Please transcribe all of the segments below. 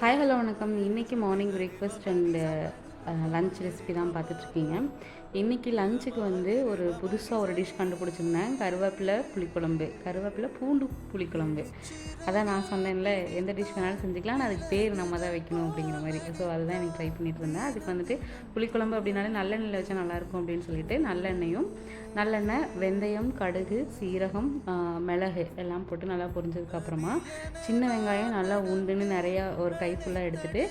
Hi hello வணக்கம். இன்றைக்கி morning breakfast and lunch recipe தான் பார்த்துட்ருக்கீங்க. இன்றைக்கி லஞ்சுக்கு வந்து ஒரு புதுசாக ஒரு டிஷ் கண்டுபிடிச்சிருந்தேன். கருவேப்பிலை பூண்டு புளிக்குழம்பு. அதான் நான் சொன்னேன்ல, எந்த டிஷ் வேணாலும் செஞ்சுக்கலாம், ஆனால் அதுக்கு பேர் நம்ம தான் வைக்கணும் அப்படிங்கிற மாதிரி. ஸோ அதுதான் எனக்கு ட்ரை பண்ணிட்டு இருந்தேன். அதுக்கு வந்துட்டு புளிக்குழம்பு அப்படின்னாலே நல்லெண்ணெயில் வச்சா நல்லாயிருக்கும் அப்படின்னு சொல்லிட்டு நல்லெண்ணெய், வெந்தயம், கடுகு, சீரகம், மிளகு எல்லாம் போட்டு நல்லா பொரிஞ்சதுக்கப்புறமா சின்ன வெங்காயம் நல்லா உண்டுன்னு நிறையா ஒரு கை ஃபுல்லாக எடுத்துகிட்டு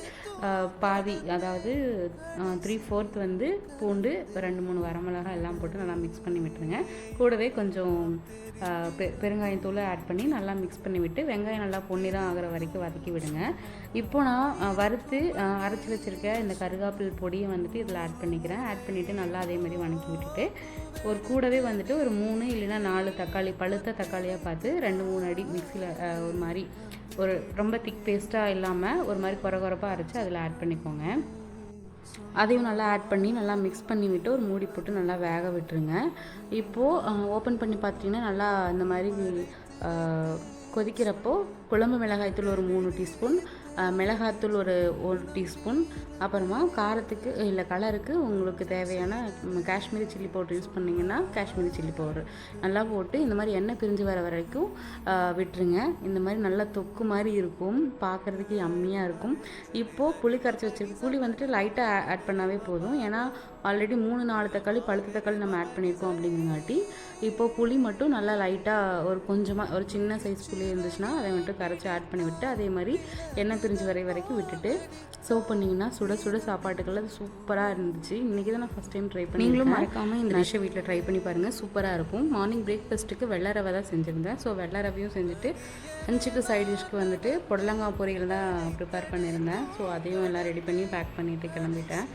பாதி, அதாவது 3/4 வந்து பூண்டு, 2-3 வரமிளகாய் எல்லாம் போட்டு நல்லா மிக்ஸ் பண்ணி விட்டுருங்க. கூடவே கொஞ்சம் பெருங்காயத்தூளை ஆட் பண்ணி நல்லா மிக்ஸ் பண்ணி விட்டு வெங்காயம் நல்லா பொன்னிறம் ஆகிற வரைக்கும் வதக்கி விடுங்க. இப்போ நான் வறுத்து அரைச்சி வச்சுருக்க இந்த கருவேப்பிலை பொடியை வந்துட்டு இதில் ஆட் பண்ணிக்கிறேன். ஆட் பண்ணிவிட்டு நல்லா அதே மாதிரி வதக்கி விட்டுட்டு ஒரு கூடவே வந்துட்டு ஒரு 3 இல்லைன்னா 4 தக்காளி, பழுத்த தக்காளியாக பார்த்து 2-3 அடி மிக்சியில் ஒரு மாதிரி ஒரு ரொம்ப திக் பேஸ்ட்டாக இல்லாமல் ஒரு மாதிரி குறப்பாக அரைச்சி அதில் ஆட் பண்ணிக்கோங்க. அதையும் நல்லா ஆட் பண்ணி நல்லா மிக்ஸ் பண்ணி விட்டு ஒரு மூடி போட்டு நல்லா வேக விட்டுருங்க. இப்போது ஓப்பன் பண்ணி பார்த்தீங்கன்னா நல்லா இந்த மாதிரி கொதிக்கிறப்போ குழம்பு மிளகாய்த்தூள் ஒரு 3 டீஸ்பூன், மிளகாய்த்தூள் ஒரு 1 டீஸ்பூன், அப்புறமா காரத்துக்கு இல்லை கலருக்கு உங்களுக்கு தேவையான காஷ்மீரி சில்லி பவுடர் யூஸ் பண்ணிங்கன்னா காஷ்மீரி சில்லி பவுடர் நல்லா போட்டு இந்த மாதிரி எண்ணெய் பிரிஞ்சு வர வரைக்கும் விட்டுருங்க. இந்த மாதிரி நல்லா தொக்கு மாதிரி இருக்கும், பார்க்குறதுக்கு யம்மியாக இருக்கும். இப்போது புளி கரைச்சி வச்சுருக்கு. புளி வந்துட்டு லைட்டாக ஆட் பண்ணாவே போதும், ஏன்னா ஆல்ரெடி 3-4 தக்காளி பழுத்த தக்காளி நம்ம ஆட் பண்ணியிருக்கோம் அப்படிங்கிறங்காட்டி இப்போது புளி மட்டும் நல்லா லைட்டாக ஒரு கொஞ்சமாக ஒரு சின்ன சைஸ் புளி இருந்துச்சுன்னா அதை மட்டும் கரைச்சி ஆட் பண்ணி விட்டு அதே மாதிரி எண்ணெய் பிரிஞ்சு வரைக்கும் விட்டுட்டு சர்வ் பண்ணிங்கன்னா சுட சுட சாப்பாட்டுக்கள் அது சூப்பராக இருந்துச்சு. இன்றைக்கி தான் நான் ஃபஸ்ட் டைம் ட்ரை பண்ணி. நீங்களும் மறக்காமல் இந்த டிஷ்ஷை வீட்டில் ட்ரை பண்ணி பாருங்கள், சூப்பராக இருக்கும். மார்னிங் பிரேக்ஃபாஸ்ட்டுக்கு வெள்ளை ரவை தான் செஞ்சுருந்தேன். ஸோ வெள்ளை ரவையும் செஞ்சுட்டு லஞ்சுக்கு சைட் டிஷ்க்கு வந்துட்டு புடலங்காய் பொரியல் தான் ப்ரிப்பேர் பண்ணியிருந்தேன். ஸோ அதையும் எல்லாம் ரெடி பண்ணி பேக் பண்ணிவிட்டு கிளம்பிட்டேன்.